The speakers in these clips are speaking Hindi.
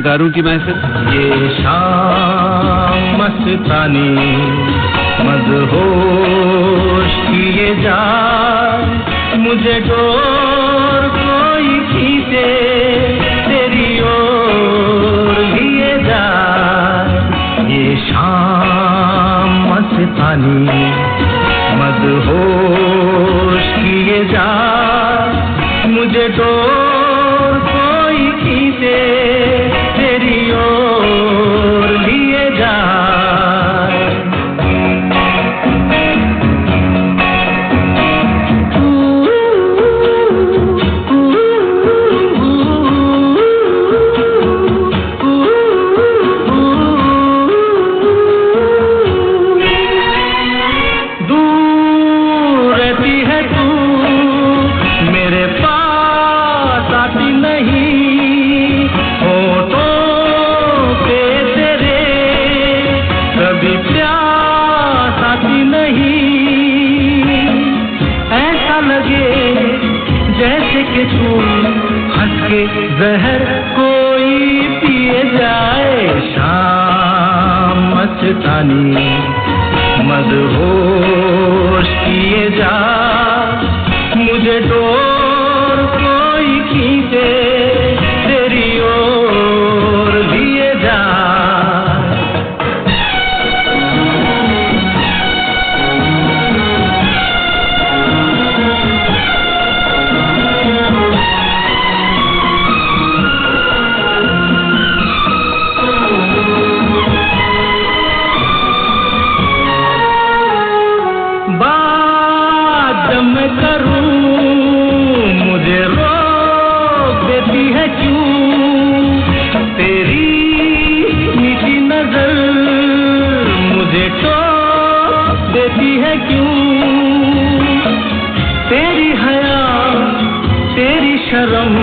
दारू की महफिल। ये शाम मस्तानी मदहोश किए जाए, मुझे डोर कोई खींचे तेरी ओर लिए जाए। ये शाम मस्तानी मदहोश किए जाए, मुझे डोर कोई खींचे तेरी ओर लिए जाए। दूर रहती है तू, मेरे पास आती नहीं, होठों पे तेरे कभी प्यास आती नहीं। ऐसा लगे जैसे कि तू हंस के जहर कोई पिए जाए। शाम मस्तानी मदहोश किए जा, मुझे डोर कोई खींचे तेरी ओर लिए जा। बात जब मैं करूं मुझे रोक देती है क्यों, तेरी मीठी नजर मुझे टोक देती है क्यों। तेरी हया तेरी शर्म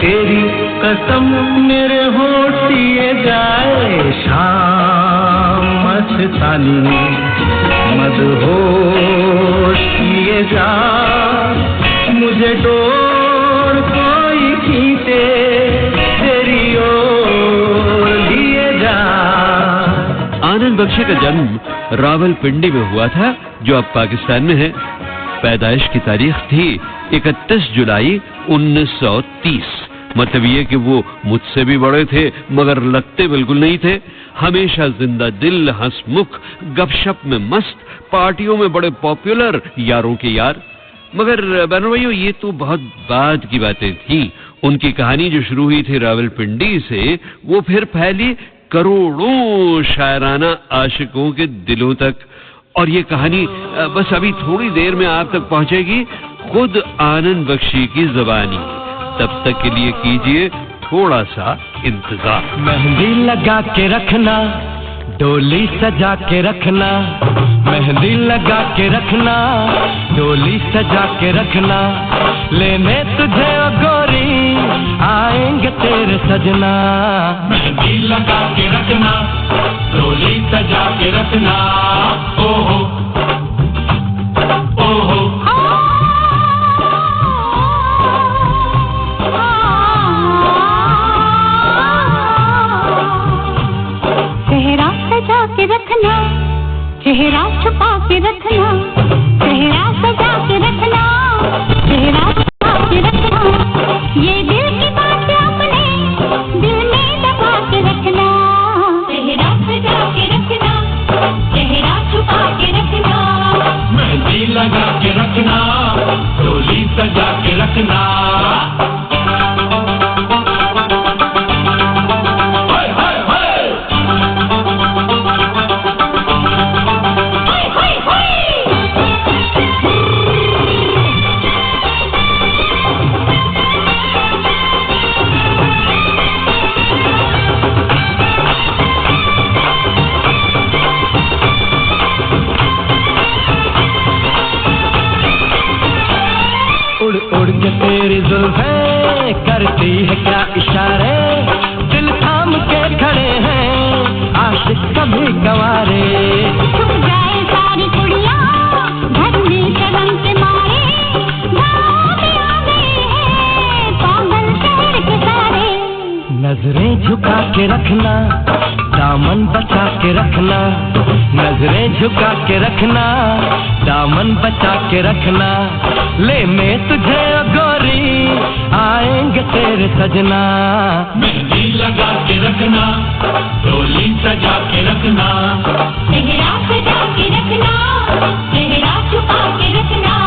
तेरी कसम मेरे होठ दिए जाए। शाम मस्तानी मदहोश किए जा, मुझे डोर कोई खींचे तेरी ओर लिए जा। आनंद बख्शी का जन्म रावलपिंडी में हुआ था, जो अब पाकिस्तान में है। पैदाइश की तारीख थी 31 जुलाई 1930। मतलब ये कि वो मुझसे भी बड़े थे मगर लगते बिल्कुल नहीं थे। हमेशा जिंदा दिल, हंसमुख, गपशप में मस्त, पार्टियों में बड़े पॉपुलर, यारों के यार। मगर बहनों भाइयों, ये तो बहुत बाद की बातें थी। उनकी कहानी जो शुरू हुई थी रावलपिंडी से, वो फिर फैली करोड़ों शायराना आशिकों के दिलों तक। और ये कहानी बस अभी थोड़ी देर में आप तक पहुंचेगी, खुद आनंद बख्शी की ज़बानी। तब तक के लिए कीजिए थोड़ा सा इंतजार। मेहंदी लगा के रखना, डोली सजा के रखना, मेहंदी लगा के रखना, डोली सजा के रखना, लेने तुझे ओ गोरी आएंगे तेरे सजना। मेहंदी लगा के रखना, डोली सजा के रखना, ओहो ओहो। चेहरा सजा के रखना, चेहरा छुपा के रखना, चेहरा सजा के रखना, चेहरा छुपा के रखना, ये दिल की बात अपने दिल में दबा के रखना। चेहरा सजा के रखना, चेहरा के रखना, दामन बचा के रखना, नजरें झुका के रखना, दामन बचा के रखना, लेने तुझे ओ गोरी आएंगे तेरे सजना। मेहंदी लगा के रखना, डोली सजा के रखना, चेहरा सजा के रखना, चेहरा छुपा के रखना।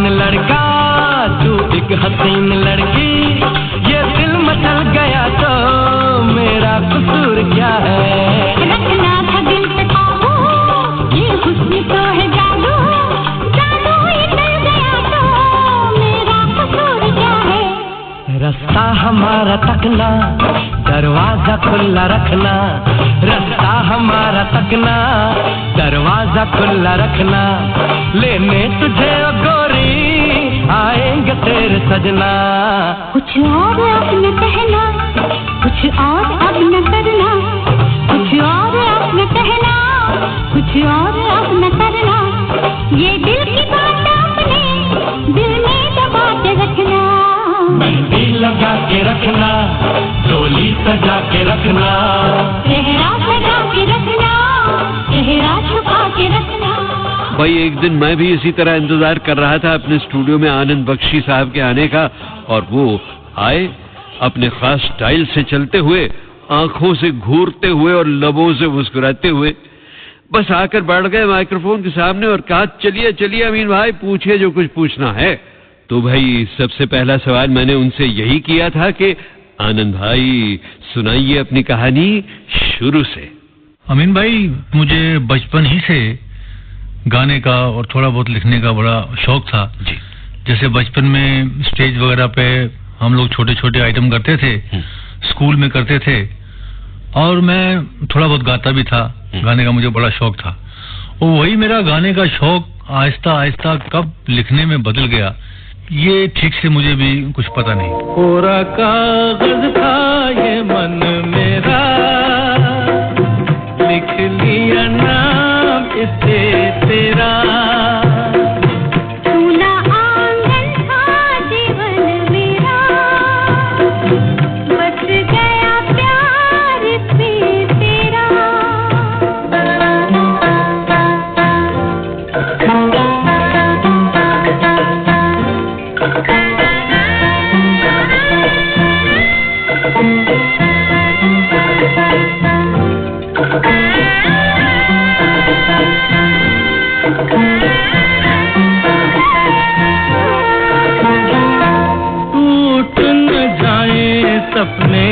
लड़का तू एक हसीन लड़की, ये दिल मचल गया तो मेरा कसूर क्या है? रखना था दिल पे काबू, ये हुस्न तो है जादू, जादू ही डर गया तो मेरा कसूर क्या है? रास्ता हमारा तकना, दरवाजा खुला रखना, रास्ता हमारा तकना, दरवाजा खुला रखना, लेने तुझे ओ गोरी आएंगे तेरे सजना। कुछ और अब न कहना, कुछ और अब न करना, कुछ और अब न कहना, कुछ और अब न करना, ये दिल की बात अपने दिल में दबा के रखना। मेहंदी लगा के रखना, डोली सजा के रखना, चेहरा सजा के रखना, चेहरा छुपा के रखना। भाई एक दिन मैं भी इसी तरह इंतजार कर रहा था अपने स्टूडियो में आनंद बख्शी साहब के आने का, और वो आए अपने खास स्टाइल से चलते हुए, आंखों से घूरते हुए और लबों से मुस्कुराते हुए। बस आकर बैठ गए माइक्रोफोन के सामने और कहा, चलिए चलिए अमीन भाई, पूछिए जो कुछ पूछना है। तो भाई सबसे पहला सवाल मैंने उनसे यही किया था कि आनंद भाई सुनाइए अपनी कहानी शुरू से। अमीन भाई, मुझे बचपन ही से गाने का और थोड़ा बहुत लिखने का बड़ा शौक था जी। जैसे बचपन में स्टेज वगैरह पे हम लोग छोटे छोटे आइटम करते थे, स्कूल में करते थे, और मैं थोड़ा बहुत गाता भी था। गाने का मुझे बड़ा शौक था, और वही मेरा गाने का शौक आहिस्ता आहिस्ता कब लिखने में बदल गया ये ठीक से मुझे भी कुछ पता नहीं। कोरा कागज था ये मन मेरा, लिख लिया नाम इससे तेरा, सुना आंगन था जीवन मेरा, बच गया प्यार से तेरा। टूट न जाए सपने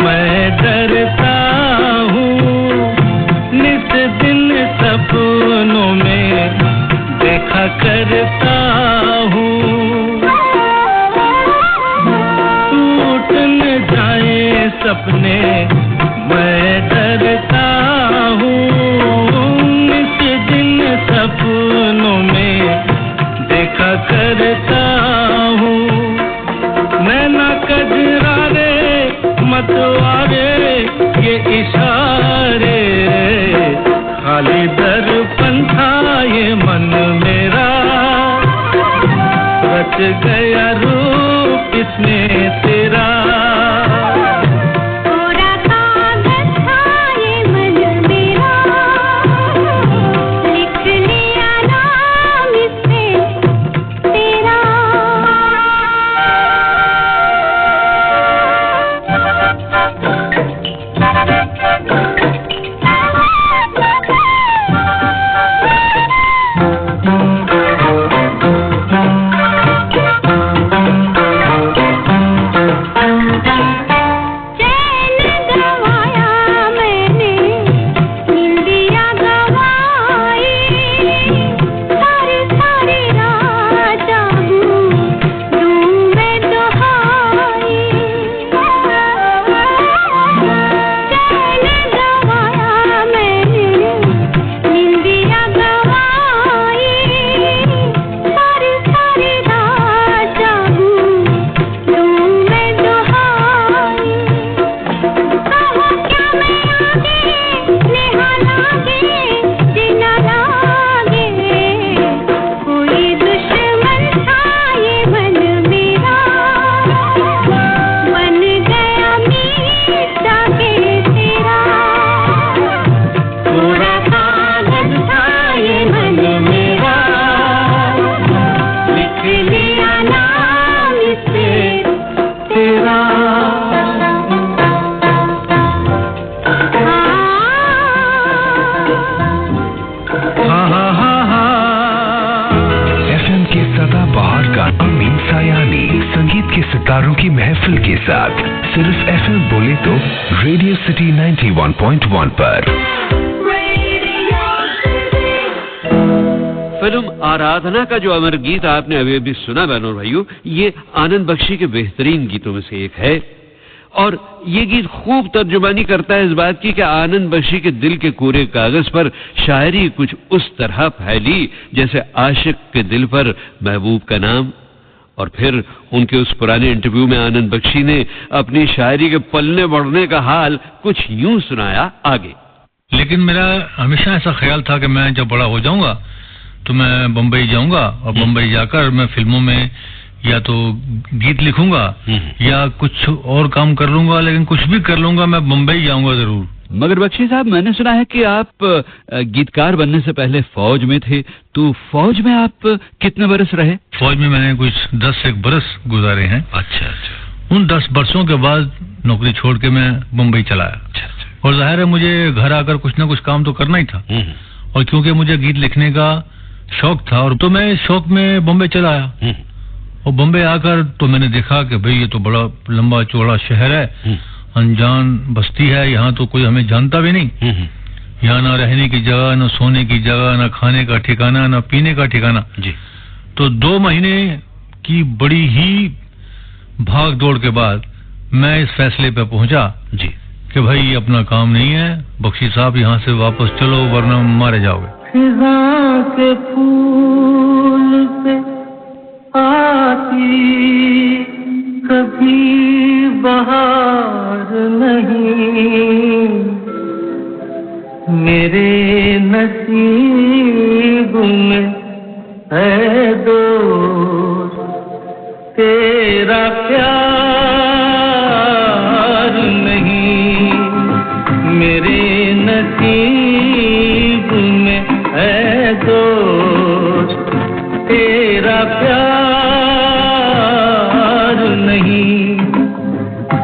मैं डरता हूँ, नित दिन सपनों में देखा करता हूँ। टूट न जाए सपने मैं डरता हूँ, नित दिन सपनों में देखा करता हूँ। नैना कजरारे मतवारे ये इशारे, खाली दर्पण था ये मन मेरा, रच गया रूप इसमें तेरा। कोरा कागज था ये मन मेरा, लिख लिया नाम इससे तेरा। महफिल के साथ सिर्फ FM बोले तो रेडियो सिटी 91.1 पर। फिल्म आराधना का जो अमर गीत आपने अभी अभी सुना बहनों भाइयों, ये आनंद बख्शी के बेहतरीन गीतों में से एक है और ये गीत खूब तर्जुमानी करता है इस बात की कि आनंद बख्शी के दिल के कोरे कागज पर शायरी कुछ उस तरह फैली जैसे आशिक के दिल पर महबूब का नाम। और फिर उनके उस पुराने इंटरव्यू में आनंद बख्शी ने अपनी शायरी के पलने बढ़ने का हाल कुछ यूं सुनाया आगे। लेकिन मेरा हमेशा ऐसा ख्याल था कि मैं जब बड़ा हो जाऊंगा तो मैं बम्बई जाऊंगा और बम्बई जाकर मैं फिल्मों में या तो गीत लिखूंगा या कुछ और काम कर लूंगा, लेकिन कुछ भी कर लूंगा, मैं बम्बई जाऊंगा जरूर। मगर बख्शी साहब, मैंने सुना है कि आप गीतकार बनने से पहले फौज में थे, तो फौज में आप कितने बरस रहे? फौज में मैंने कुछ 10 बरस गुजारे हैं। अच्छा अच्छा। उन 10 बरसों के बाद नौकरी छोड़ के मैं मुंबई चला आया। अच्छा अच्छा। और जाहिर है मुझे घर आकर कुछ ना कुछ काम तो करना ही था और क्योंकि मुझे गीत लिखने का शौक था और तो मैं शौक में बॉम्बे चला आया। और बॉम्बे आकर तो मैंने देखा कि भाई ये तो बड़ा लंबा चौड़ा शहर है, अनजान बस्ती है, यहाँ तो कोई हमें जानता भी नहीं। यहाँ ना रहने की जगह, ना सोने की जगह, ना खाने का ठिकाना, ना पीने का ठिकाना जी। तो 2 महीने की बड़ी ही भाग दौड़ के बाद मैं इस फैसले पे पहुंचा जी कि भाई ये अपना काम नहीं है, बख्शी साहब यहाँ से वापस चलो वरना मारे जाओगे। खिज़ां के फूल पे आती कभी बहार नहीं, मेरे नसीब में है दोस्त तेरा प्यार नहीं, मेरे नसीब में है दोस्त तेरा प्यार नहीं।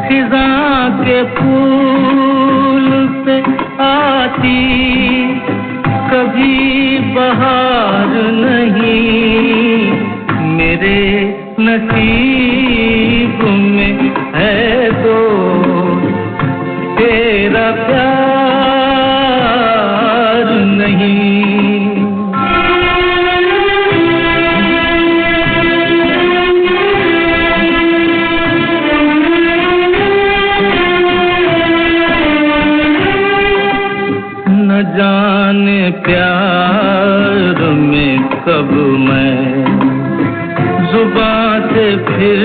खिज़ां के फूल पे आती कभी बहार नहीं, मेरे नसीब में है दोस्त तेरा प्यार नहीं। न जाने प्यार में कब मैं जुबां से फिर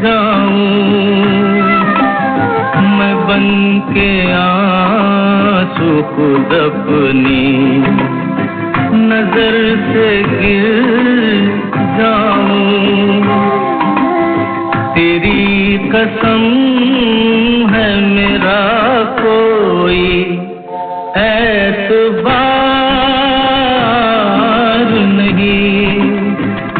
जाऊं, मैं बन के आंसू खुद अपनी नजर से गिर जाऊं। तेरी कसम है मेरा कोई एतबार नहीं,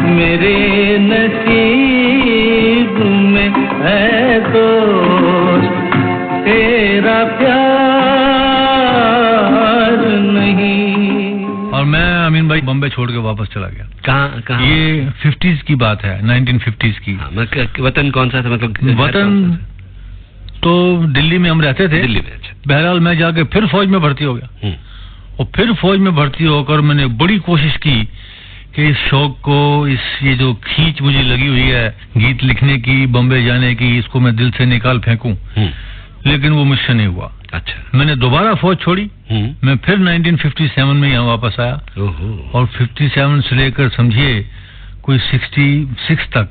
मेरे नसीब में है दोस्त तेरा प्यार नहीं। और मैं अमीन भाई बॉम्बे छोड़ के वापस चला गया। कहाँ? ये 50s की बात है, 1950s की। वतन कौन सा था? मतलब वतन तो दिल्ली में हम रहते थे। दिल्ली में। अच्छा। बहरहाल मैं जाके फिर फौज में भर्ती हो गया और फिर फौज में भर्ती होकर मैंने बड़ी कोशिश की कि इस शौक को, ये जो खींच मुझे लगी हुई है गीत लिखने की, बॉम्बे जाने की, इसको मैं दिल से निकाल फेंकूं, लेकिन वो मुझसे नहीं हुआ। अच्छा। मैंने दोबारा फौज छोड़ी, मैं फिर 1957 में यहाँ वापस आया और 57 से लेकर समझिए कोई 66 तक,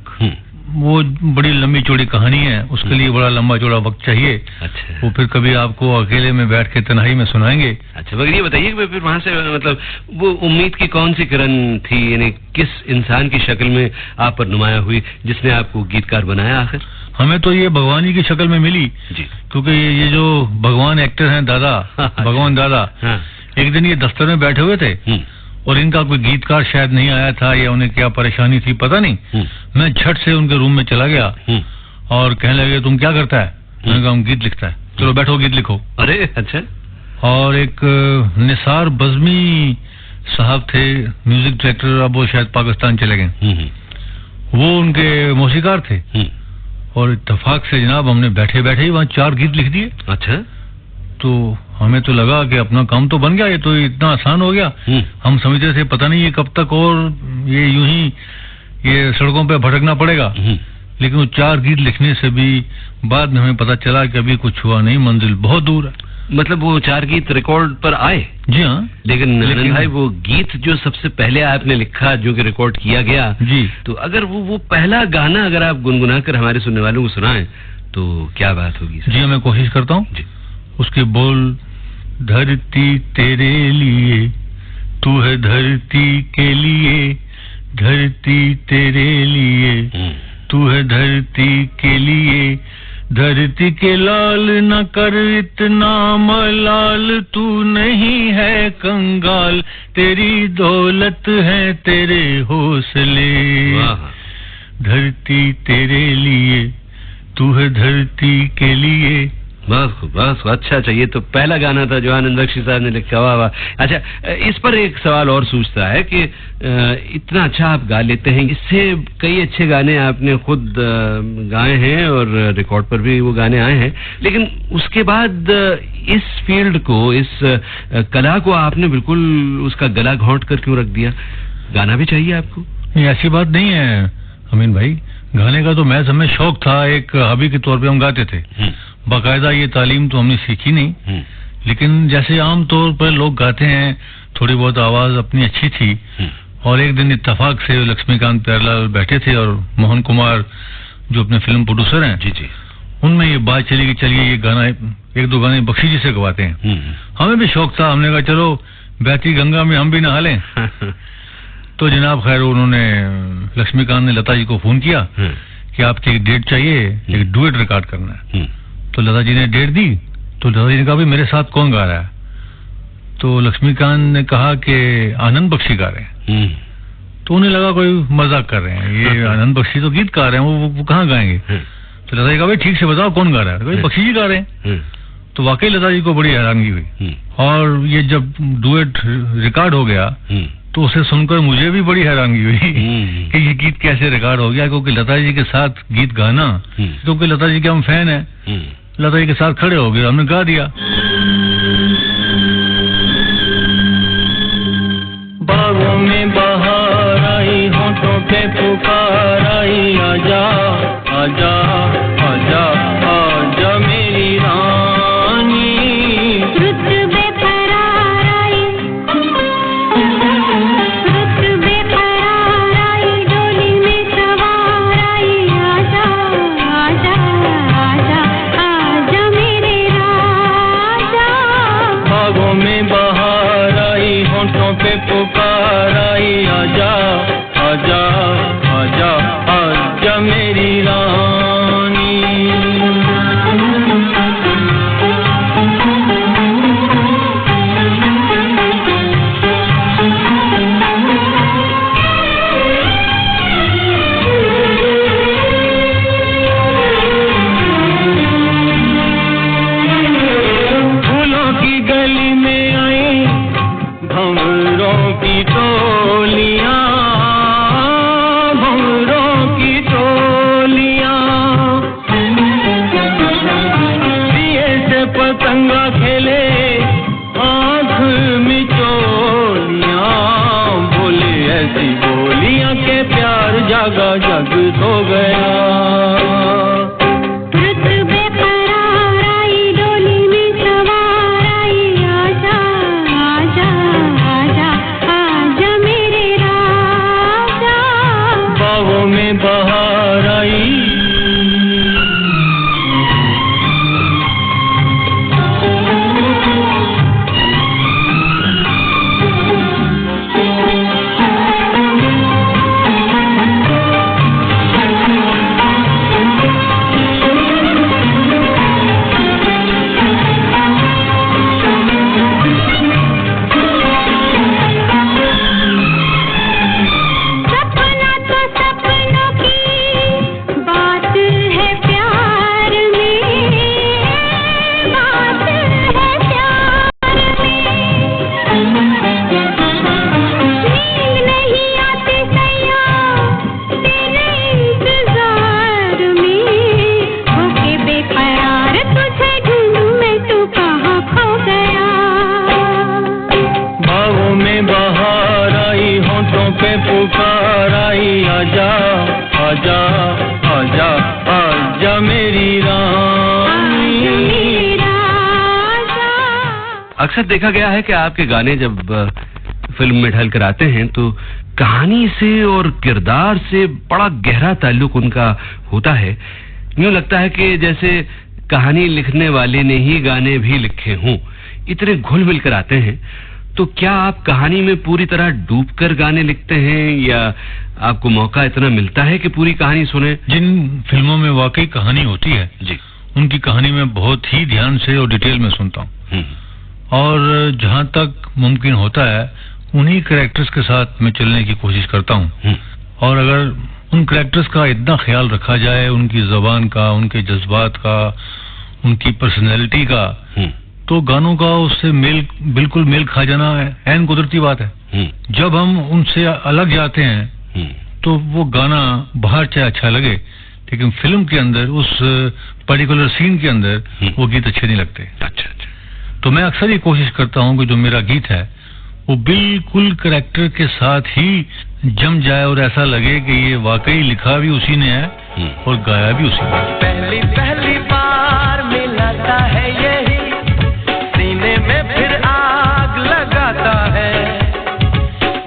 वो बड़ी लंबी चौड़ी कहानी है, उसके लिए बड़ा लंबा चौड़ा वक्त चाहिए। अच्छा। वो फिर कभी आपको अकेले में बैठ के तन्हाई में सुनाएंगे। अच्छा, मगर ये बताइए कि फिर वहां से मतलब वो उम्मीद की कौन सी किरण थी, यानी किस इंसान की शक्ल में आप पर नुमाया हुई जिसने आपको गीतकार बनाया? आखिर हमें तो ये भगवान की शक्ल में मिली जी, क्योंकि ये जो भगवान एक्टर हैं दादा, भगवान दादा, एक दिन ये दफ्तर में बैठे हुए थे और इनका कोई गीतकार शायद नहीं आया था या उन्हें क्या परेशानी थी पता नहीं। मैं झट से उनके रूम में चला गया और कहने लगे तुम क्या करता है? मैंने कहा हम गीत लिखता है। चलो बैठो गीत लिखो। अरे अच्छा। और एक निसार बज़मी साहब थे म्यूजिक डायरेक्टर, अब वो शायद पाकिस्तान चले गए, वो उनके मौसीकार थे। और इत्तेफाक से जनाब हमने बैठे बैठे ही वहाँ 4 गीत लिख दिए। अच्छा। तो हमें तो लगा कि अपना काम तो बन गया, ये तो इतना आसान हो गया। हम समझते थे पता नहीं ये कब तक और ये यूं ही ये सड़कों पे भटकना पड़ेगा। लेकिन वो 4 गीत लिखने से भी बाद में हमें पता चला कि अभी कुछ हुआ नहीं, मंजिल बहुत दूर है। मतलब वो 4 गीत रिकॉर्ड पर आए? जी हाँ। लेकिन आनंद भाई वो गीत जो सबसे पहले आपने लिखा जो कि रिकॉर्ड किया गया जी, तो अगर वो पहला गाना अगर आप गुनगुना कर हमारे सुनने वालों को सुनाएं तो क्या बात होगी? जी मैं कोशिश करता हूँ। उसके बोल, धरती तेरे लिए, तू है धरती के लिए, धरती तेरे लिए, तू है धरती के लिए, धरती के लाल न कर इतना मलाल, तू नहीं है कंगाल, तेरी दौलत है तेरे हौसले, धरती तेरे लिए, तू है धरती के लिए। बस अच्छा चाहिए। तो पहला गाना था जो आनंद बख्शी साहब ने लिखा। वाह वाह। अच्छा, इस पर एक सवाल और सूझता है कि इतना अच्छा आप गा लेते हैं, इससे कई अच्छे गाने आपने खुद गाए हैं और रिकॉर्ड पर भी वो गाने आए हैं, लेकिन उसके बाद इस फील्ड को, इस कला को आपने बिल्कुल उसका गला घोंट कर क्यों रख दिया? गाना भी चाहिए आपको। नहीं, ऐसी बात नहीं है अमीन भाई, गाने का तो महज हमें शौक था, एक हॉबी के तौर पे हम गाते थे। बाकायदा ये तालीम तो हमने सीखी नहीं, लेकिन जैसे आम तौर पर लोग गाते हैं, थोड़ी बहुत आवाज अपनी अच्छी थी। और एक दिन इत्तेफाक से लक्ष्मीकांत प्यारेलाल बैठे थे और मोहन कुमार जो अपने फिल्म प्रोड्यूसर हैं, जी जी, उनमें ये बात चली कि चलिए ये गाना, 1-2 गाने बख्शी जी से गवाते हैं। हमें भी शौक था, हमने कहा चलो बहती गंगा में हम भी नहा लें। तो जनाब खैर उन्होंने, लक्ष्मीकांत ने लता जी को फोन किया कि आपकी एक डेट चाहिए, एक डुएट रिकॉर्ड करना है। तो लता जी ने डेट दी, तो लता जी ने कहा भाई मेरे साथ कौन गा रहा है? तो लक्ष्मीकांत ने कहा कि आनंद बख्शी गा रहे हैं। तो उन्हें लगा कोई मजाक कर रहे हैं, ये आनंद बख्शी तो गीतकार हैं, वो कहाँ गाएंगे? तो लता जी कहा भाई ठीक से बताओ कौन गा रहा है? तो बख्शी जी गा रहे हैं। तो वाकई लता जी को बड़ी हैरानगी हुई, और ये जब डुएट रिकॉर्ड हो गया तो उसे सुनकर मुझे भी बड़ी हैरानगी हुई कि ये गीत कैसे रिकॉर्ड हो गया, क्योंकि लता जी के साथ गीत गाना, क्योंकि लता जी के हम फैन हैं, लता जी के साथ खड़े हो गए, हमने गा दिया। बागों में बहार आई, होठों पे पुकार आई, आजा आजा आजा आजा मेरी रानी, रुत बेकरार आई, रुत बेकरार आई, डोली में सवार आई, आजा आजा आजा आजा मेरे राजा। बागों में बहार आई, होठों पे पुकार आई, आजा आजा आजा आजा मेरी रानी। फूलों की गली में आई भंवरों की टोलियां, भंवरों की टोलियां, दिए से पतंगा खेले आँख मिचोलियां, बोले ऐसी बोलियां के प्यार जागा जग सो गया। रुत बेकरार आई, डोली में सवार आई, आजा आजा आजा आजा मेरे राजा। बागों में बहार आई, अक्सर देखा गया है कि आपके गाने जब फिल्म में ढल कर आते हैं तो कहानी से और किरदार से बड़ा गहरा ताल्लुक उनका होता है। यूं लगता है कि जैसे कहानी लिखने वाले ने ही गाने भी लिखे हों, इतने घुल मिल कर आते हैं। तो क्या आप कहानी में पूरी तरह डूबकर गाने लिखते हैं या आपको मौका इतना मिलता है कि पूरी कहानी सुने? जिन फिल्मों में वाकई कहानी होती है जी, उनकी कहानी में बहुत ही ध्यान से और डिटेल में सुनता हूँ, और जहाँ तक मुमकिन होता है उन्हीं कैरेक्टर्स के साथ मैं चलने की कोशिश करता हूँ। और अगर उन कैरेक्टर्स का इतना ख्याल रखा जाए, उनकी जबान का, उनके जज्बात का, उनकी पर्सनैलिटी का, तो गानों का उससे बिल्कुल मेल खा जाना ऐन कुदरती बात है। जब हम उनसे अलग जाते हैं तो वो गाना बाहर चाहे अच्छा लगे, लेकिन फिल्म के अंदर उस पर्टिकुलर सीन के अंदर वो गीत अच्छे नहीं लगते। अच्छा। तो मैं अक्सर ये कोशिश करता हूँ कि जो मेरा गीत है वो बिल्कुल कैरेक्टर के साथ ही जम जाए और ऐसा लगे कि ये वाकई लिखा भी उसी ने है और गाया भी उसी ने। पहली बार मिलाता है यही, सीने में फिर आग लगाता है,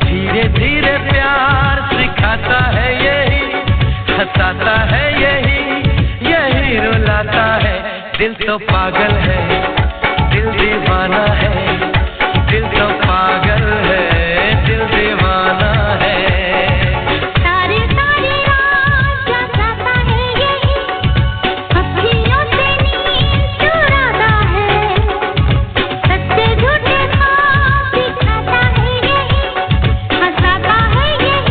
धीरे धीरे प्यार सिखाता है यही, हंसाता है यही रुलाता है। दिल तो पागल है, दिल दीवाना है, दिल तो पागल है, दिल दीवाना है। सारी रात जगाता है यही, अखियों से नींद चुराता है, सच्चे झूठे ख्वाब दिखाता है यही, हंसाता है यही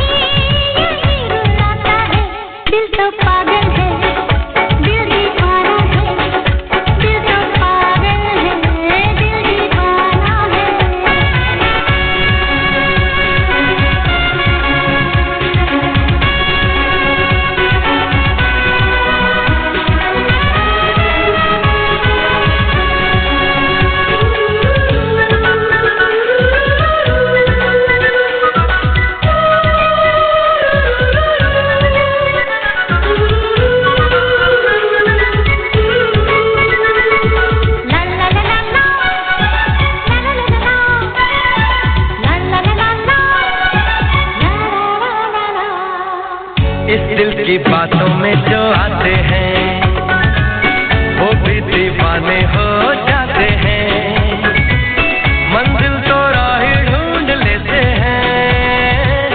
रुलाता है। दिल तो पागल है, दिल दीवाना है, दिल तो पागल है, दिल दीवाना है। इस दिल की बातों में जो आते हैं वो भी दीवाने हो जाते हैं, मंजिल तो राह ढूंढ लेते हैं,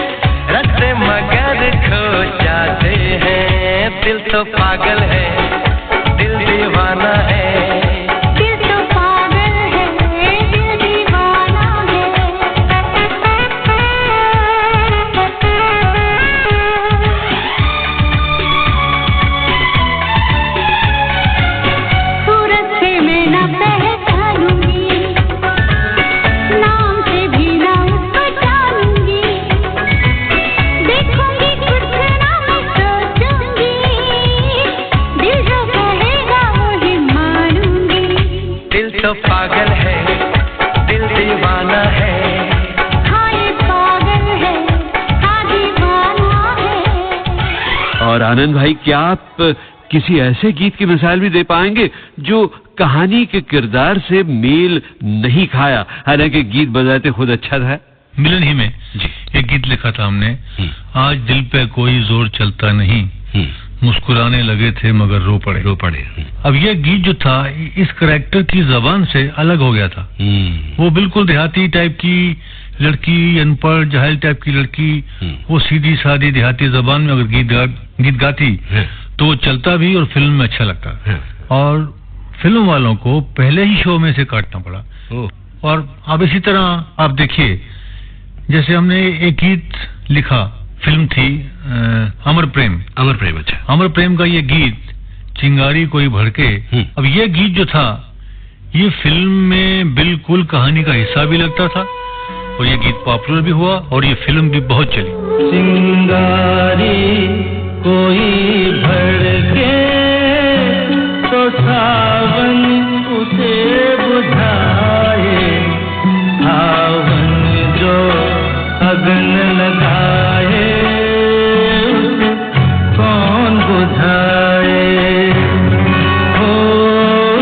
रास्ते मगर खो जाते हैं। दिल तो पागल है, दिल दीवाना है, दिल तो पागल है, दिल दीवाना है। सूरत से मैं न पहचानूंगी, नाम से भी न उसको जानूंगी, देखूंगी कुछ ना मैं सोचूंगी, दिल जो कहेगा वही मानूंगी। दिल तो पागल है, दिल दीवाना है। हाँ ये पागल है, हाँ दीवाना है। और आनंद भाई, क्या आप किसी ऐसे गीत की मिसाल भी दे पाएंगे जो कहानी के किरदार से मेल नहीं खाया, हालांकि गीत बजाते खुद अच्छा था? मिलन ही में एक गीत लिखा था हमने, आज दिल पे कोई जोर चलता नहीं, मुस्कुराने लगे थे मगर रो पड़े। अब ये गीत जो था इस कैरेक्टर की जबान से अलग हो गया था। वो बिल्कुल देहाती टाइप की लड़की, अनपढ़ जाहिल टाइप की लड़की, वो सीधी सादी देहाती जबान में अगर गीत गाती तो वो चलता भी और फिल्म में अच्छा लगता। और फिल्म वालों को पहले ही शो में से काटना पड़ा। और अब इसी तरह आप देखिए, जैसे हमने एक गीत लिखा, फिल्म थी अमर प्रेम। अच्छा। अमर प्रेम का ये गीत चिंगारी कोई भड़के, अब ये गीत जो था ये फिल्म में बिल्कुल कहानी का हिस्सा भी लगता था और ये गीत पॉपुलर भी हुआ और ये फिल्म भी बहुत चली। चिंगारी कोई भड़के तो सावन उसे बुझाए, सावन जो अगन लगाए उसे कौन बुझाए, हो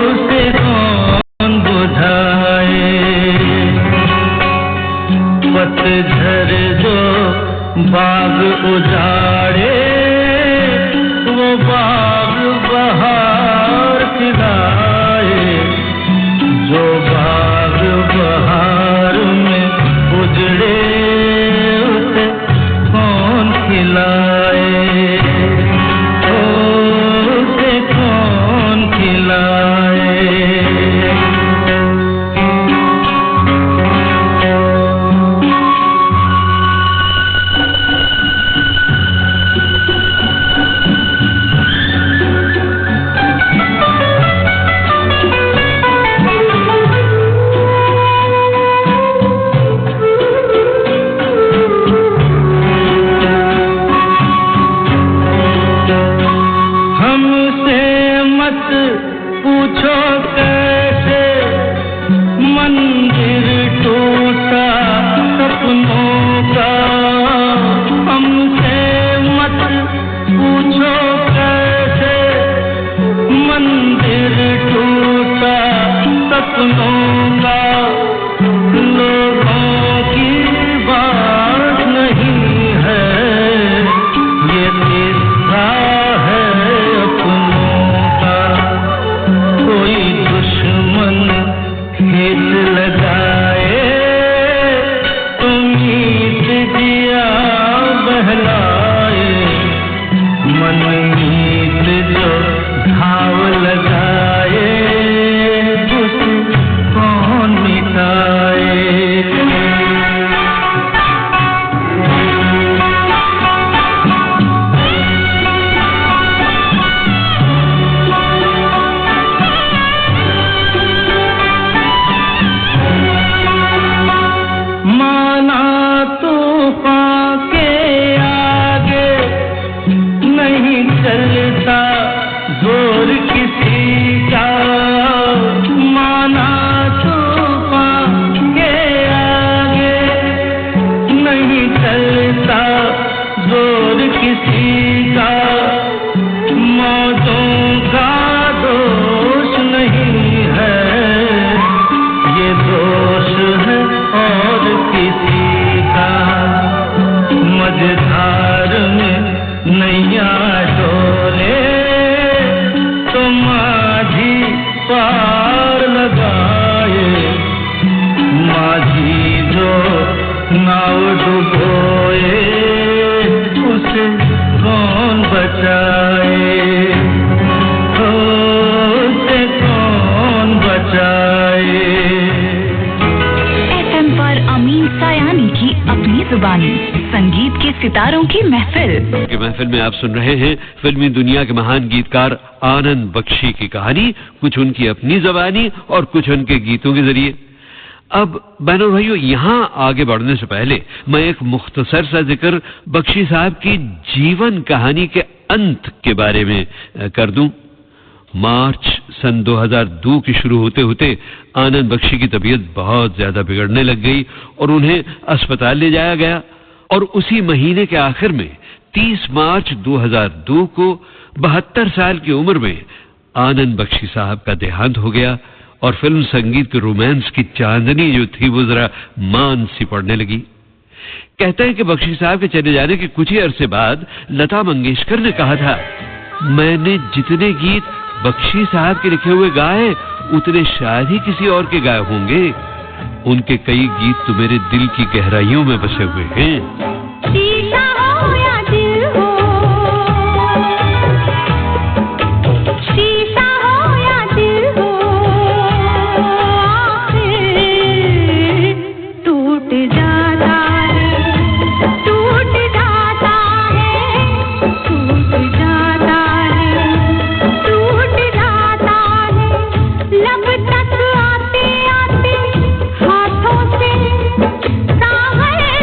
उसे कौन बुझाए। उजाड़े वो बाग बहार खिलाए, जो बाग बहार में उजड़े उसे कौन खिलाए, उसे कौन खिलाए। पूछो कैसे मंदिर टूटा सपनों का, हमसे मत पूछो कैसे मंदिर टूटा सपनों का। लोगों की बात नहीं है ये किस्सा है अपनों का। कोई दुश्मन खेत लगाए तो मीत दिया बहलाए, मनमीत जो घाव लगाए उसे कौन मिटाए। माना तूफान के आगे नहीं चलता जोर किसी का, माना तूफान के आगे नहीं चलता जोर किसी का। मौजों का दोष नहीं है ये दोष है और किसी का। मझधार में नैया डोले तो माझी पार लगाए, माझी जो नाव डुबोए उसे कौन बचाए, उसे कौन बचाए। FM पर अमीन सायानी की अपनी जुबानी, संगीत के सितारों की महफिल में आप सुन रहे हैं फिल्मी दुनिया के महान गीतकार आनंद बख्शी की कहानी, कुछ उनकी अपनी जुबानी और कुछ उनके गीतों के जरिए। अब बहनों भाइयों, यहाँ आगे बढ़ने से पहले मैं एक मुख्तसर सा जिक्र बख्शी साहब की जीवन कहानी के अंत के बारे में कर दूं। मार्च सन 2002 की शुरू होते होते आनंद बख्शी की तबीयत बहुत ज्यादा बिगड़ने लग गई और उन्हें अस्पताल ले जाया गया। और उसी महीने के आखिर में 30 मार्च 2002 को 72 साल की उम्र में आनंद बख्शी साहब का देहांत हो गया और फिल्म संगीत के रोमांस की चांदनी जो थी वो जरा मान सी पड़ने लगी। कहते हैं कि बख्शी साहब के चले जाने के कुछ ही अरसे बाद लता मंगेशकर ने कहा था, मैंने जितने गीत बख्शी साहब के लिखे हुए गाए उतने शायद ही किसी और के गाए होंगे। उनके कई गीत तो मेरे दिल की गहराइयों में बसे हुए हैं। शीशा हो या दिल हो, शीशा हो या दिल हो, आखिर टूट जाता है, टूट जाता है, टूट जाता है, टूट जाता है। लब तक आते आते हाथों से सागर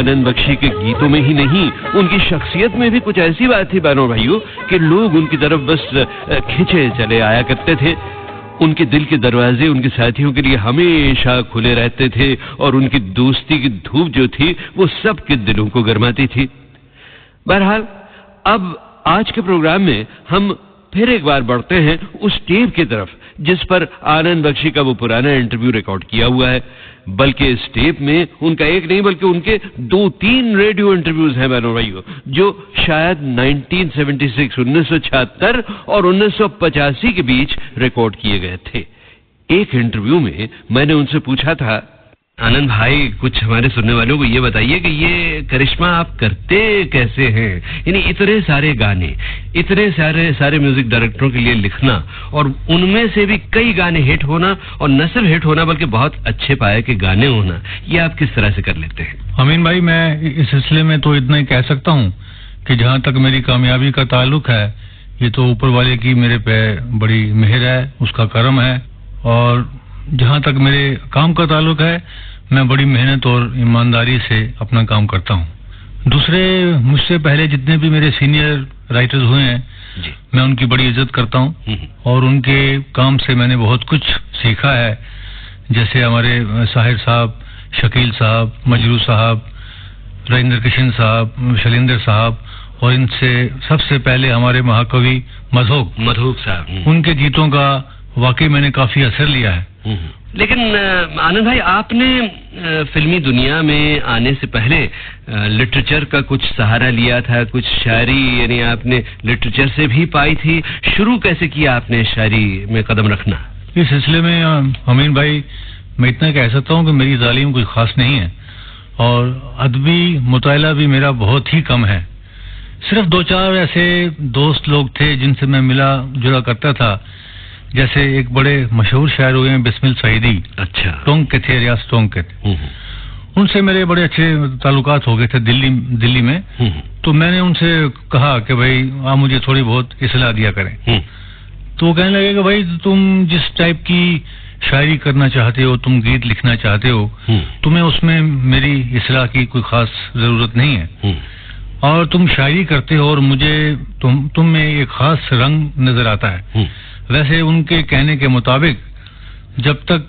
आनंद बख्शी के गीतों में ही नहीं, उनकी शख्सियत में भी कुछ ऐसी बात थी बहनों भाइयों कि लोग उनकी तरफ बस खिंचे चले आया करते थे। उनके दिल के दरवाजे उनके साथियों के लिए हमेशा खुले रहते थे और उनकी दोस्ती की धूप जो थी वो सबके दिलों को गरमाती थी। बहरहाल अब आज के प्रोग्राम में हम फिर एक बार बढ़ते हैं उस टेप की तरफ जिस पर आनंद बख्शी का वो पुराना इंटरव्यू रिकॉर्ड किया हुआ है। बल्कि इस टेप में उनका एक नहीं बल्कि उनके 2-3 रेडियो इंटरव्यूज हैं बहनों भाइयों, जो शायद 1976 1976 और 1985 के बीच रिकॉर्ड किए गए थे। एक इंटरव्यू में मैंने उनसे पूछा था, आनंद भाई कुछ हमारे सुनने वालों को ये बताइए कि ये करिश्मा आप करते कैसे हैं, यानी इतने सारे गाने, इतने सारे म्यूजिक डायरेक्टरों के लिए लिखना और उनमें से भी कई गाने हिट होना और न सिर्फ हिट होना बल्कि बहुत अच्छे पाए के गाने होना, ये आप किस तरह से कर लेते हैं? अमीन भाई, मैं इस सिलसिले में तो इतना ही कह सकता हूँ कि जहाँ तक मेरी कामयाबी का ताल्लुक है, ये तो ऊपर वाले की मेरे पे बड़ी मेहर है, उसका करम है। और जहाँ तक मेरे काम का ताल्लुक है, मैं बड़ी मेहनत और ईमानदारी से अपना काम करता हूँ। दूसरे मुझसे पहले जितने भी मेरे सीनियर राइटर्स हुए हैं, मैं उनकी बड़ी इज्जत करता हूँ और उनके काम से मैंने बहुत कुछ सीखा है। जैसे हमारे साहिर साहब, शकील साहब, मजरू साहब, राजेंद्र किशन साहब, शैलेंद्र साहब और इनसे सबसे पहले हमारे महाकवि मधोक साहब, उनके गीतों का वाकई मैंने काफी असर लिया है। लेकिन आनंद भाई, आपने फिल्मी दुनिया में आने से पहले लिटरेचर का कुछ सहारा लिया था, कुछ शायरी यानी आपने लिटरेचर से भी पाई थी। शुरू कैसे किया आपने शायरी में कदम रखना? इस सिलसिले में अमीन भाई, मैं इतना कह सकता हूँ कि मेरी तालीम कोई खास नहीं है और अदबी मुताला भी मेरा बहुत ही कम है। सिर्फ 2-4 ऐसे दोस्त लोग थे जिनसे मैं मिला जुला करता था। जैसे एक बड़े मशहूर शायर हुए हैं बिस्मिल सईदी, अच्छा, टोंक के थे, रियाज टोंक के थे। उनसे मेरे बड़े अच्छे ताल्लुकात हो गए थे दिल्ली में। तो मैंने उनसे कहा कि भाई आप मुझे थोड़ी बहुत इस्लाह दिया करें। तो वो कहने लगे कि भाई तुम जिस टाइप की शायरी करना चाहते हो, तुम गीत लिखना चाहते हो, तुम्हें उसमें मेरी इस्लाह की कोई खास जरूरत नहीं है और तुम शायरी करते हो और मुझे तुम में एक खास रंग नजर आता है। वैसे उनके कहने के मुताबिक जब तक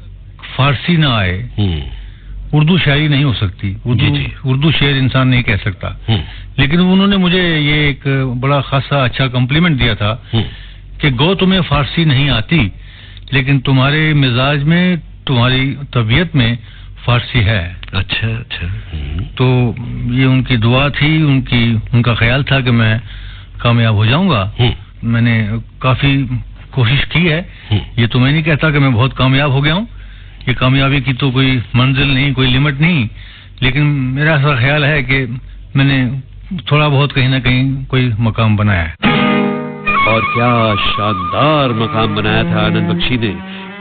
फारसी ना आए उर्दू शायरी नहीं हो सकती, उर्दू शेर इंसान नहीं कह सकता। लेकिन उन्होंने मुझे ये एक बड़ा खासा अच्छा कॉम्प्लीमेंट दिया था कि गो तुम्हें फारसी नहीं आती लेकिन तुम्हारे मिजाज में, तुम्हारी तबीयत में फारसी है। अच्छा। तो ये उनकी दुआ थी, उनका ख्याल था कि मैं कामयाब हो जाऊंगा। मैंने काफी कोशिश की है। ये तो मैं नहीं कहता कि मैं बहुत कामयाब हो गया हूँ, ये कामयाबी की तो कोई मंजिल नहीं, कोई लिमिट नहीं, लेकिन मेरा ऐसा ख्याल है कि मैंने थोड़ा बहुत कहीं ना कहीं कोई मकाम बनाया है। और क्या शानदार मकाम बनाया था आनंद बख्शी ने,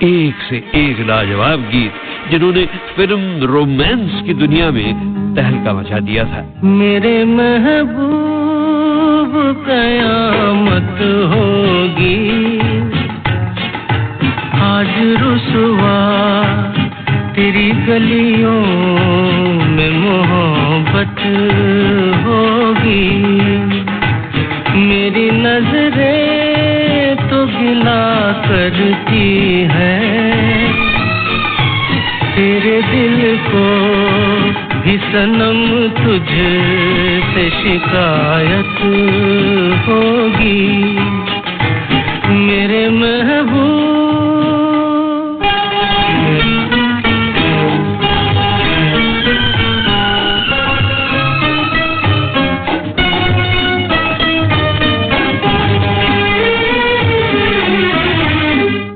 एक से एक लाजवाब गीत जिन्होंने फिल्म रोमांस की दुनिया में तहलका मचा दिया था। मेरे महबूब कयामत होगी आज रुसवा तेरी गलियों में मोहब्बत होगी। मेरी नजरें तो गिला करती हैं तेरे दिल को भी सनम तुझसे शिकायत होगी। मेरे महबूब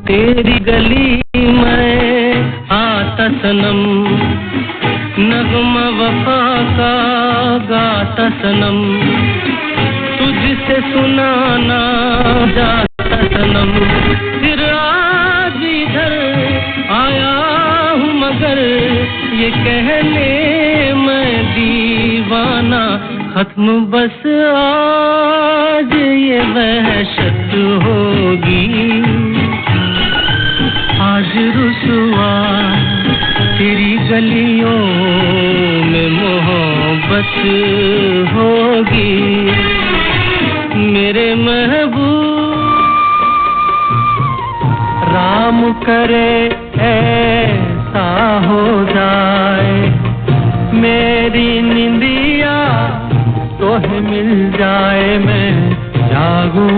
तेरी गली में आता सनम, नगमा वफा का गाता सनम, तुझसे सुनाना जाता सनम। फिर आज इधर आया हूँ मगर ये कहने मैं दीवाना, खत्म बस आज ये वहशत होगी। आज रुसवा तेरी गलियों में मोहब्बत खुश होगी मेरे महबूब। राम करे ऐसा हो जाए मेरी निंदिया तोहे मिल जाए, मैं जागूं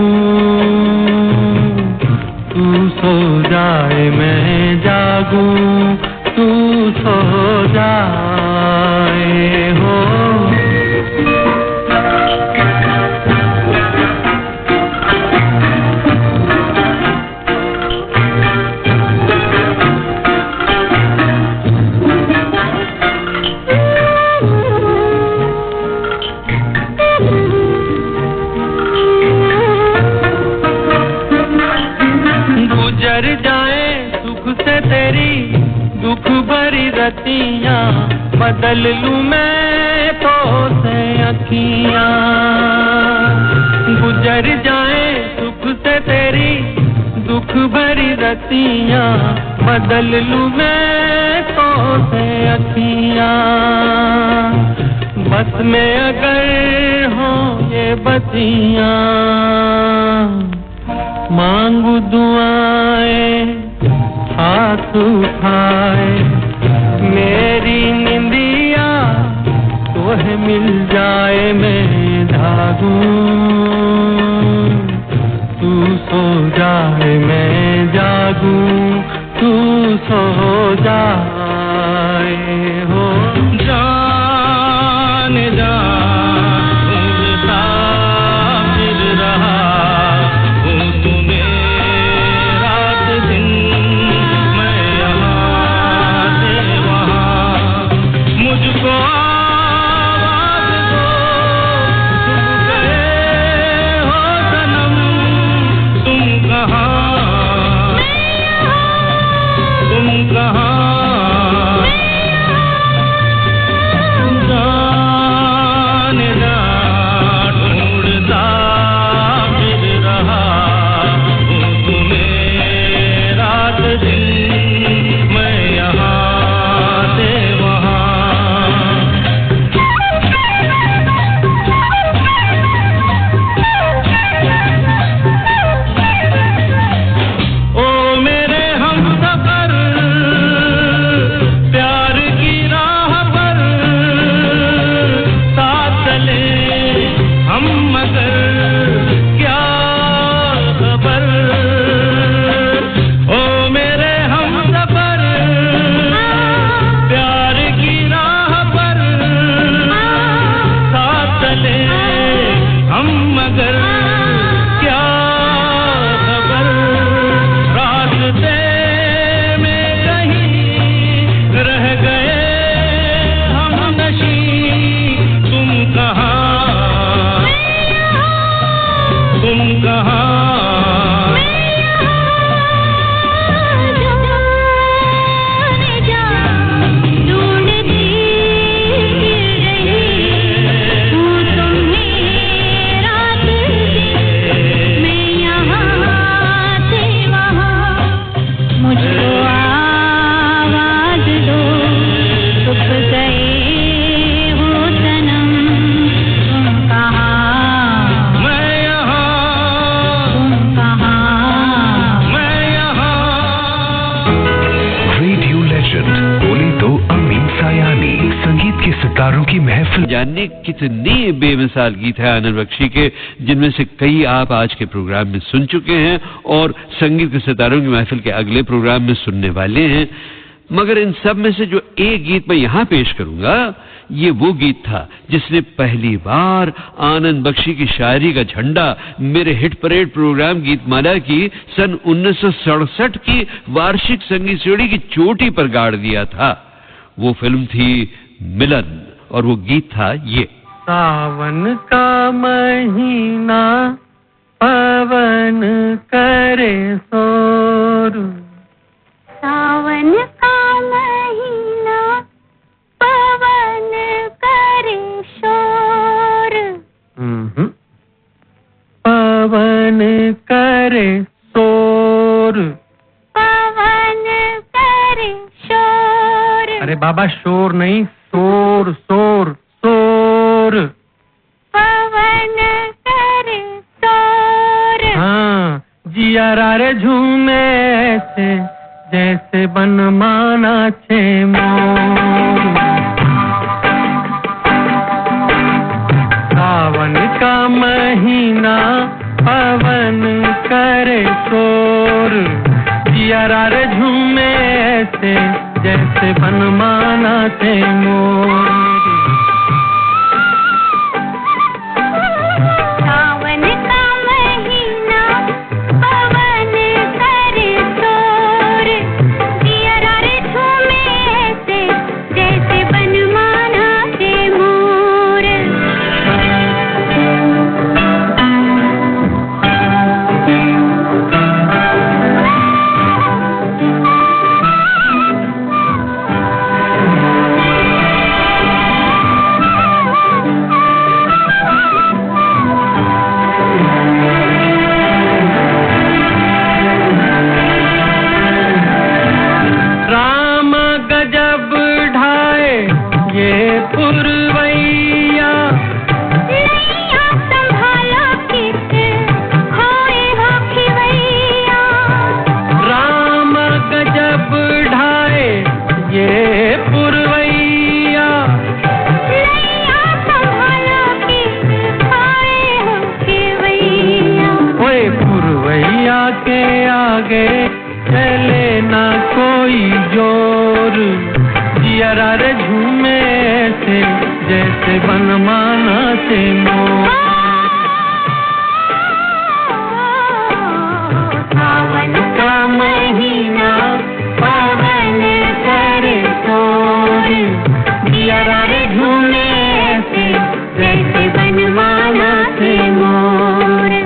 तू सो जाए, मैं जागूं तू सो जाए हो। गुजर जाए सुख से तेरी दुख भरी रतियां, बदल लूं मैं तो से अखियां। गुजर जाए सुख से तेरी दुख भरी रतियां, बदल लूं मैं तो से अखियां। बस में अगर हो ये बतियां, मांगू दुआएं हाथ उठाए मेरी निंदिया तोहे मिल जाए, मैं जागूं तू सो जाए, मैं जागूं तू सो जाए हो। जाने जा जानने कितने बेमिसाल गीत हैं आनंद बख्शी के, जिनमें से कई आप आज के प्रोग्राम में सुन चुके हैं और संगीत के सितारों की महफिल के अगले प्रोग्राम में सुनने वाले हैं। मगर इन सब में से जो एक गीत मैं यहाँ पेश करूंगा, ये वो गीत था जिसने पहली बार आनंद बख्शी की शायरी का झंडा मेरे हिट परेड प्रोग्राम गीतमाला की सन 1967 की वार्षिक संगीत सीढ़ी की चोटी पर गाड़ दिया था। वो फिल्म थी मिलन और वो गीत था ये। सावन का महीना पवन करे शोर, सावन का महीना पवन करे शोर, पवन करे शोर, पवन करे शोर। अरे बाबा शोर नहीं, शोर शोर शोर। शोर, पवन करे शोर, हाँ जिया रे झूमे ऐसे जैसे बनमाना छे मोर। सावन का महीना पवन करे शोर, जिया रे झूमे ऐसे जैसे बनमाना छे मोर। सावन का महीना पवन करे शोर, जिया रे झूमे ऐसे जैसे बनमाना छे मोर। राम गजब ढाए ये पुरवैया, नैया संभालो किस खोए हो खिवैया। राम गजब ढाए ये पुरवैया, नैया संभालो किस खोए हो खिवैया। ओए पुरवैया के आगे चले ना कोई जोर, जिया रे झूमे ऐसे जैसे बनमाना से मोर। सावन का महीना पवन करे शोर, जिया रे झूमे ऐसे जैसे बनमाना से मोर।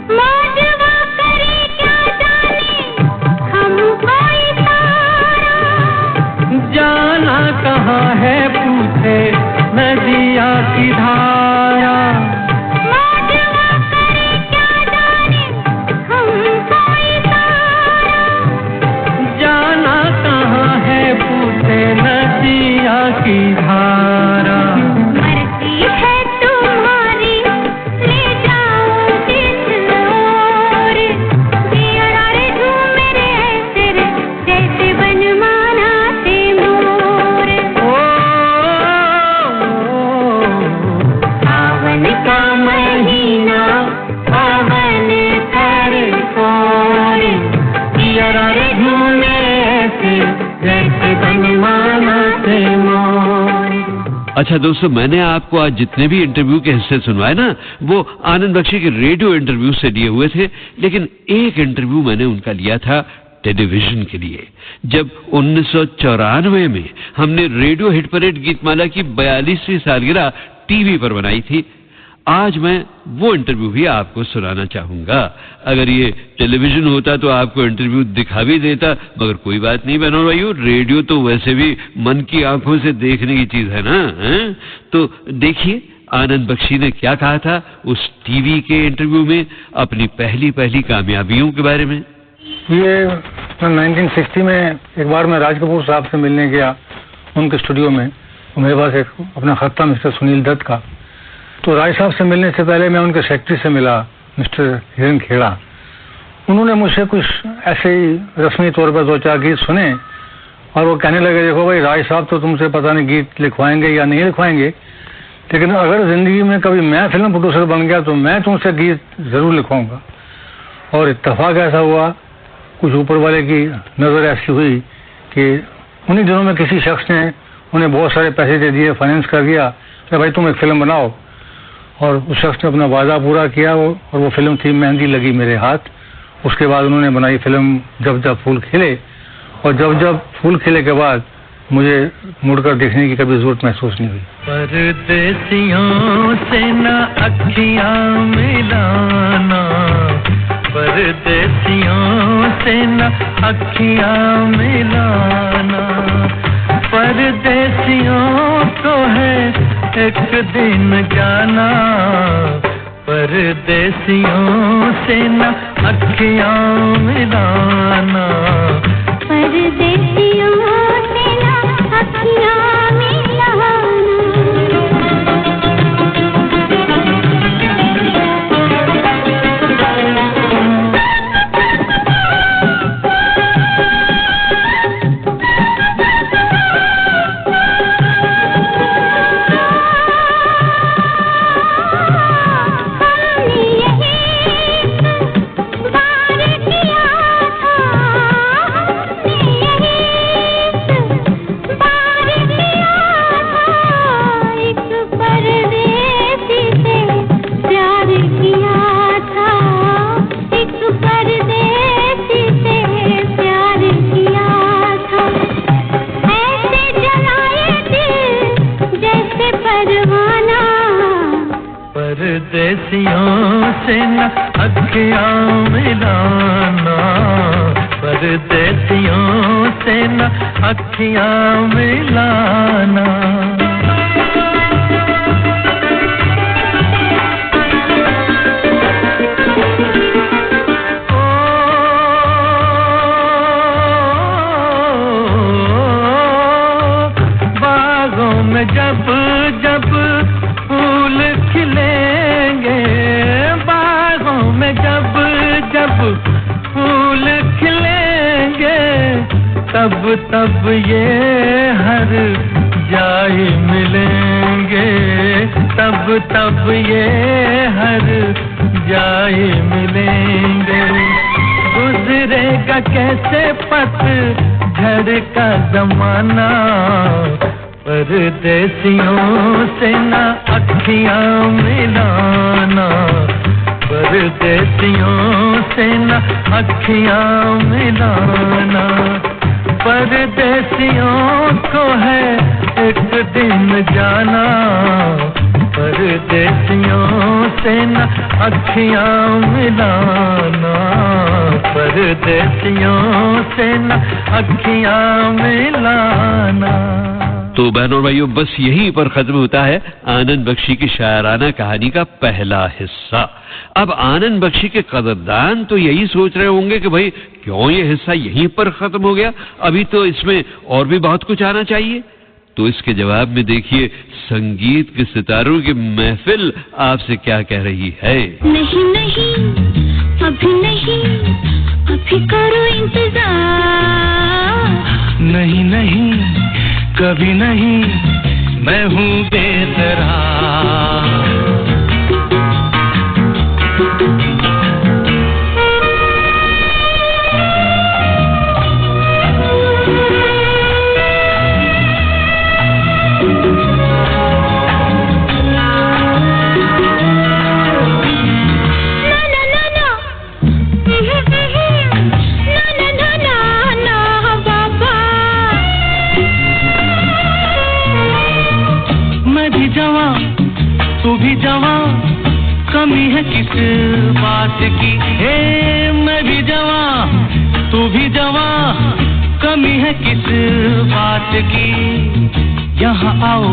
मौजवा करे क्या जाने हम कोई तारा, जाना कहाँ है पूछे नदिया की धारा। मौजवा करे क्या जाने हम कोई तारा। जाना कहाँ है पूछे नदिया की धारा। मर्जी है तुम्हारी ले जाओ जिस ओर, जिया रे झूमे ऐसे जैसे बनमाना से मोर। सावन का महीना पवन करे शोर, जिया रे झूमे ऐसे जैसे बनमाना से मोर। अच्छा दोस्तों, मैंने आपको आज जितने भी इंटरव्यू के हिस्से सुनवाए ना, वो आनंद बख्शी के रेडियो इंटरव्यू से लिए हुए थे, लेकिन एक इंटरव्यू मैंने उनका लिया था टेलीविजन के लिए। जब 1994 में हमने रेडियो हिट परेड गीतमाला की 42वीं सालगिरह टीवी पर बनाई थी। आज मैं वो इंटरव्यू भी आपको सुनाना चाहूंगा। अगर ये टेलीविजन होता तो आपको इंटरव्यू दिखा भी देता, मगर कोई बात नहीं बहनों भाइयों, रेडियो तो वैसे भी मन की आंखों से देखने की चीज है ना, हैं? तो देखिए आनंद बख्शी ने क्या कहा था उस टीवी के इंटरव्यू में अपनी पहली कामयाबियों के बारे में। ये 1960 में एक बार मैं राज कपूर साहब से मिलने गया उनके स्टूडियो में। तो मेरे पास एक अपना खत था मिस्टर सुनील दत्त का। तो राज साहब से मिलने से पहले मैं उनके सेक्रेटरी से मिला, मिस्टर हिरन खेड़ा। उन्होंने मुझसे कुछ ऐसे ही रस्मी तौर पर 2-4 गीत सुने और वो कहने लगे, देखो भाई राज साहब तो तुमसे पता नहीं गीत लिखवाएंगे या नहीं लिखवाएंगे, लेकिन अगर जिंदगी में कभी मैं फिल्म प्रोड्यूसर बन गया तो मैं तुमसे गीत जरूर लिखवाऊंगा। और इत्तेफाक ऐसा हुआ, कुछ ऊपर वाले की नजर ऐसी हुई कि उन्हीं दिनों में किसी शख्स ने उन्हें बहुत सारे पैसे दे दिए, फाइनेंस कर दिया कि भाई तुम एक फिल्म बनाओ। और उस शख्स ने अपना वादा पूरा किया और वो फिल्म थी मेहंदी लगी मेरे हाथ। उसके बाद उन्होंने बनाई फिल्म जब जब फूल खिले, और जब जब फूल खिले के बाद मुझे मुड़कर देखने की कभी जरूरत महसूस नहीं हुई। परदेसियों से न अखियां मिलाना, परदेसियों से न अखियां मिलाना, परदेसियों को है एक दिन जाना, परदेसियों से न अखियां मिलाना, परदेसियों से न अखियां मिलाना। परदेसियों से न अखियां मिलाना, परदेसियों से न अखियां मिलाना। बागों में जब जब फूल खिलेंगे, बागों में जब जब फूल खिलेंगे, तब तब ये हर जाए मिलेंगे, तब तब ये हर जाए मिलेंगे। गुजरेगा कैसे पतझड़ का जमाना, परदेसियों से न अखियां मिलाना, परदेसियों से न अखियां मिलाना, परदेसियों को है एक दिन जाना, परदेसियों से न अखियां मिलाना, परदेसियों से न अखियां मिलाना। तो बहनों और भाइयों, बस यहीं पर खत्म होता है आनंद बख्शी की शायराना कहानी का पहला हिस्सा। अब आनंद बख्शी के कदरदान तो यही सोच रहे होंगे कि भाई क्यों ये हिस्सा यहीं पर खत्म हो गया, अभी तो इसमें और भी बहुत कुछ आना चाहिए। तो इसके जवाब में देखिए संगीत के सितारों की महफिल आपसे क्या कह रही है। नहीं नहीं अभी नहीं, अभी करो इंतजार, नहीं नहीं कभी नहीं, मैं हूँ बेकरार। तू भी जवां, कमी है किस बात की, हे मैं भी जवां, तू भी जवां, कमी है किस बात की। यहाँ आओ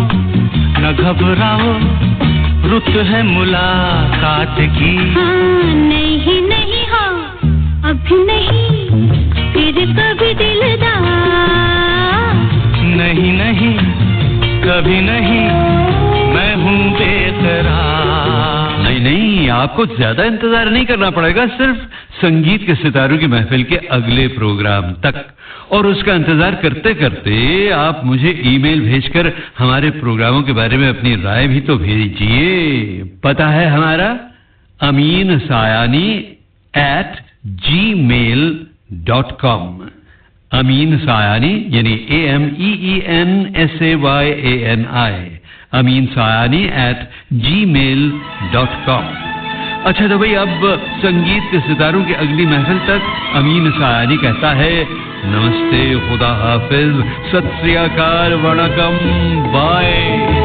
न घबराओ, रुत है मुलाकात की। हाँ नहीं नहीं हाँ अभी नहीं, फिर कभी दिलदार, नहीं नहीं कभी नहीं, मैं हूँ बेकरार। नहीं नहीं, आपको ज्यादा इंतजार नहीं करना पड़ेगा, सिर्फ संगीत के सितारों की महफिल के अगले प्रोग्राम तक। और उसका इंतजार करते करते आप मुझे ईमेल भेजकर हमारे प्रोग्रामों के बारे में अपनी राय भी तो भेजिए। पता है हमारा aminsayani@gmail.com। अमीन सायानी यानी AMEENSAYANI, aminsayani@gmail.com। अच्छा तो भाई अब संगीत के सितारों की अगली महफिल तक अमीन सायानी कहता है नमस्ते, खुदा हाफिज, सत श्री अकाल, वणकम, बाय।